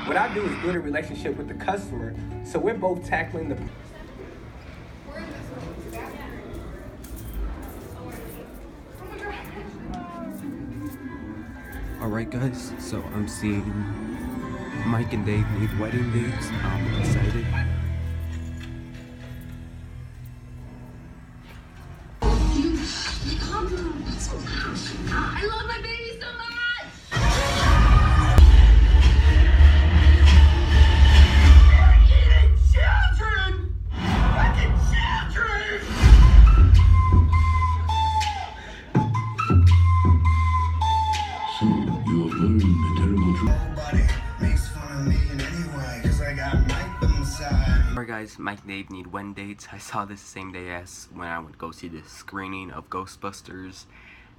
What I do is build a relationship with the customer, so we're both tackling the. Alright guys, so I'm seeing Mike and Dave need wedding dates. I'm excited. I love my baby so much! We're eating children! Fucking children! So, you have learned the terrible truth. Nobody makes fun of me in any way, cause I got Mike on the side. Alright guys, Mike and Dave need wedding dates. I saw this the same day as when I went to go see the screening of Ghostbusters.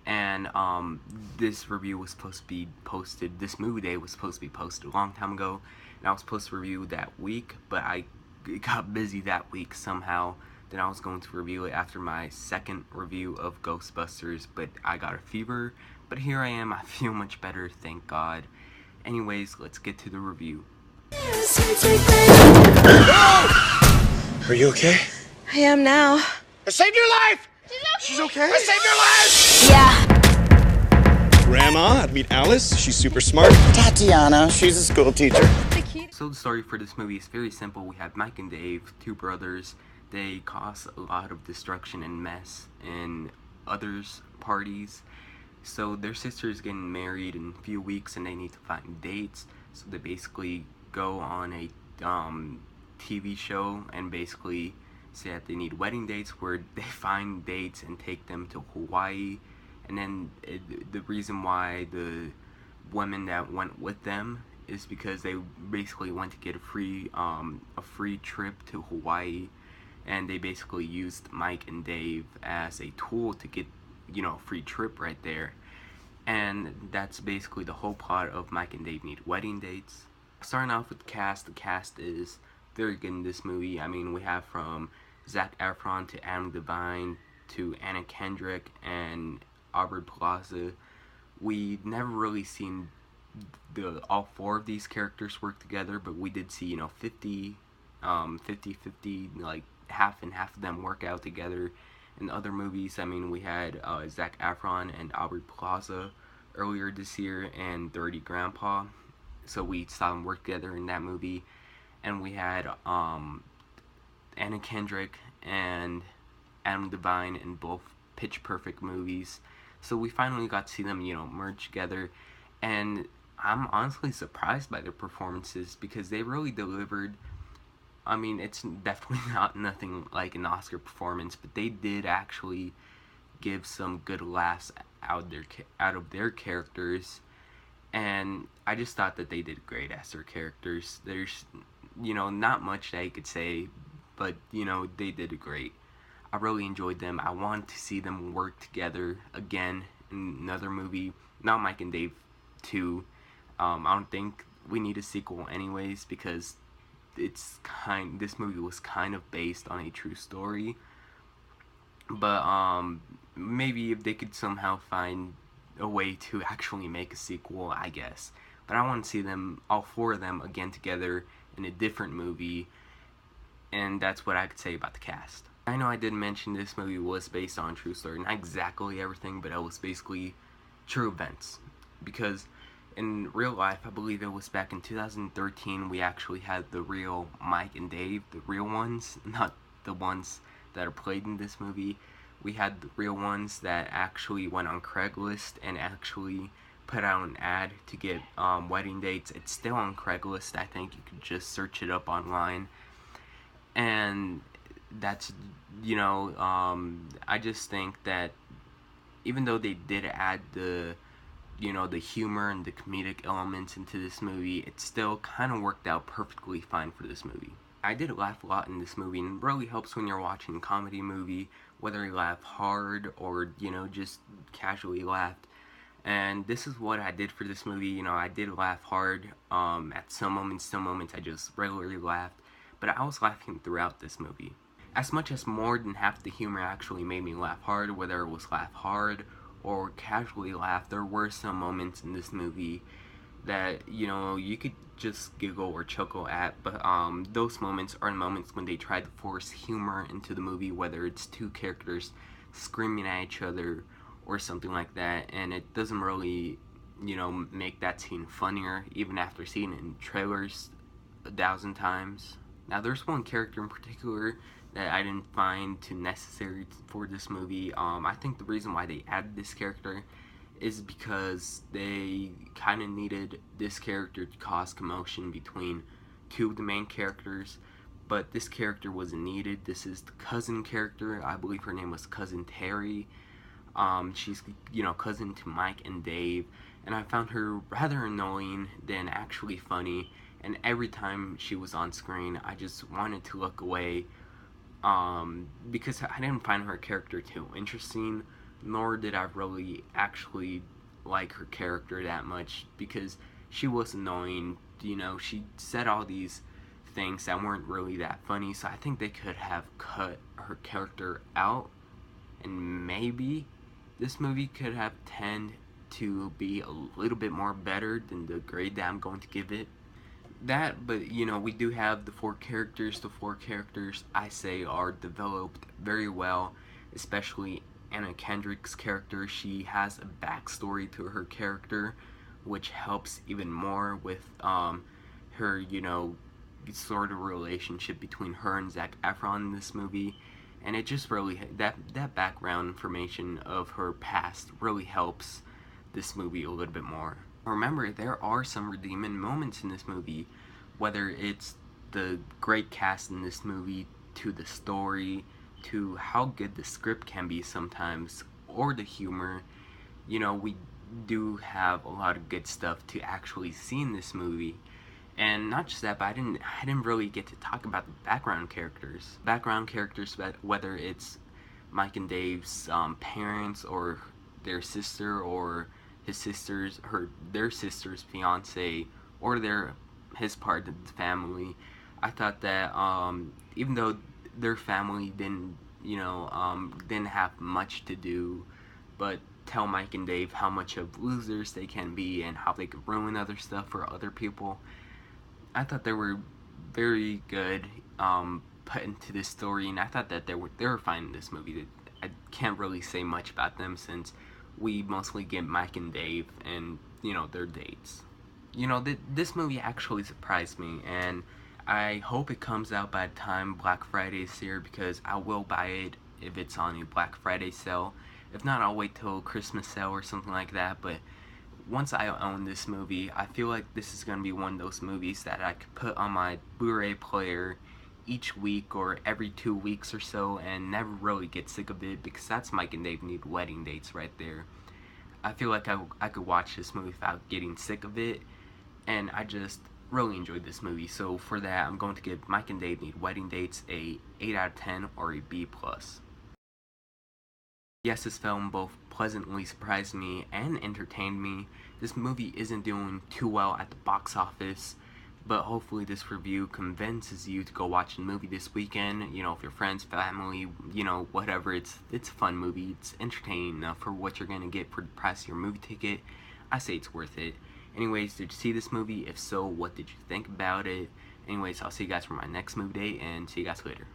And this review was supposed to be posted, this movie day was supposed to be posted a long time ago. And I was supposed to review that week, but I got busy that week somehow. Then I was going to review it after my second review of Ghostbusters, but I got a fever. But here I am, I feel much better, thank God. Anyways, let's get to the review. Are you okay? I am now. I saved your life! She's okay? I saved your life! Yeah. Grandma, I'd meet Alice. She's super smart. Tatiana, she's a school teacher. So the story for this movie is very simple. We have Mike and Dave, two brothers. They cause a lot of destruction and mess in others' parties. So their sister is getting married in a few weeks and they need to find dates. So they basically go on a TV show and basically say that they need wedding dates, where they find dates and take them to Hawaii. And then the reason why the women that went with them is because they basically went to get a free trip to Hawaii, and they basically used Mike and Dave as a tool to get, you know, a free trip right there. And that's basically the whole plot of Mike and Dave need wedding dates. Starting off with the cast is very good in this movie. I mean, we have from Zac Efron to Adam Devine to Anna Kendrick and Aubrey Plaza. We never really seen all four of these characters work together, but we did see, you know, 50-50, like half and half of them work out together in other movies. I mean, we had Zac Efron and Aubrey Plaza earlier this year in Dirty Grandpa, so we saw them work together in that movie. And we had Anna Kendrick and Adam Devine in both Pitch Perfect movies. So we finally got to see them, you know, merge together. And I'm honestly surprised by their performances because they really delivered. I mean, it's definitely nothing like an Oscar performance, but they did actually give some good laughs out of their characters. And I just thought that they did great as their characters. There's, you know, not much that you could say, but, you know, they did great. I really enjoyed them. I want to see them work together again in another movie. Not Mike and Dave 2. I don't think we need a sequel anyways, because this movie was kind of based on a true story. But maybe if they could somehow find a way to actually make a sequel, I guess. But I want to see them, all four of them, again together in a different movie. And that's what I could say about the cast. I know I did mention this movie was based on a true story. Not exactly everything, but it was basically true events. Because in real life, I believe it was back in 2013, we actually had the real Mike and Dave, the real ones, not the ones that are played in this movie. We had the real ones that actually went on Craigslist and actually put out an ad to get wedding dates. It's still on Craigslist. I think you could just search it up online. And that's, you know, I just think that even though they did add the, you know, the humor and the comedic elements into this movie, it still kind of worked out perfectly fine for this movie. I did laugh a lot in this movie, and it really helps when you're watching a comedy movie, whether you laugh hard or, you know, just casually laughed. And this is what I did for this movie. You know, I did laugh hard at some moments I just regularly laughed, but I was laughing throughout this movie. As much as more than half the humor actually made me laugh hard, whether it was laugh hard or casually laugh, there were some moments in this movie that, you know, you could just giggle or chuckle at, but those moments are moments when they try to force humor into the movie, whether it's two characters screaming at each other or something like that, and it doesn't really, you know, make that scene funnier even after seeing it in trailers 1,000 times. Now, there's one character in particular that I didn't find too necessary for this movie. I think the reason why they added this character is because they kind of needed this character to cause commotion between two of the main characters, but this character wasn't needed. This is the cousin character. I believe her name was Cousin Terry. She's, you know, cousin to Mike and Dave, and I found her rather annoying than actually funny, and every time she was on screen, I just wanted to look away, because I didn't find her character too interesting, nor did I really actually like her character that much, because she was annoying. You know, she said all these things that weren't really that funny, so I think they could have cut her character out, and maybe this movie could have tended to be a little bit more better than the grade that I'm going to give it. That, but you know, we do have the four characters. The four characters, I say, are developed very well, especially Anna Kendrick's character. She has a backstory to her character, which helps even more with her, you know, sort of relationship between her and Zac Efron in this movie. And it just really, that background information of her past really helps this movie a little bit more. Remember, there are some redeeming moments in this movie, whether it's the great cast in this movie, to the story, to how good the script can be sometimes, or the humor. You know, we do have a lot of good stuff to actually see in this movie. And not just that, but I didn't really get to talk about the background characters. Background characters, whether it's Mike and Dave's parents, or their sister, or his sister's, their sister's fiance, or his part of the family. I thought that even though their family didn't, you know, didn't have much to do, but tell Mike and Dave how much of losers they can be and how they could ruin other stuff for other people. I thought they were very good put into this story, and I thought that they were fine in this movie. I can't really say much about them since we mostly get Mike and Dave and, you know, their dates. You know, this movie actually surprised me, and I hope it comes out by the time Black Friday is here, because I will buy it if it's on a Black Friday sale. If not, I'll wait till Christmas sale or something like that. But once I own this movie, I feel like this is going to be one of those movies that I could put on my Blu-ray player each week or every 2 weeks or so and never really get sick of it, because that's Mike and Dave Need Wedding Dates right there. I feel like I could watch this movie without getting sick of it, and I just really enjoyed this movie. So for that, I'm going to give Mike and Dave Need Wedding Dates a 8 out of 10 or a B+. Yes, this film both pleasantly surprised me and entertained me. This movie isn't doing too well at the box office, but hopefully this review convinces you to go watch the movie this weekend. You know, if your friends, family, you know, whatever, it's a fun movie. It's entertaining enough for what you're gonna get for the price of your movie ticket. I say it's worth it. Anyways, did you see this movie? If so, what did you think about it? Anyways, I'll see you guys for my next movie date, and see you guys later.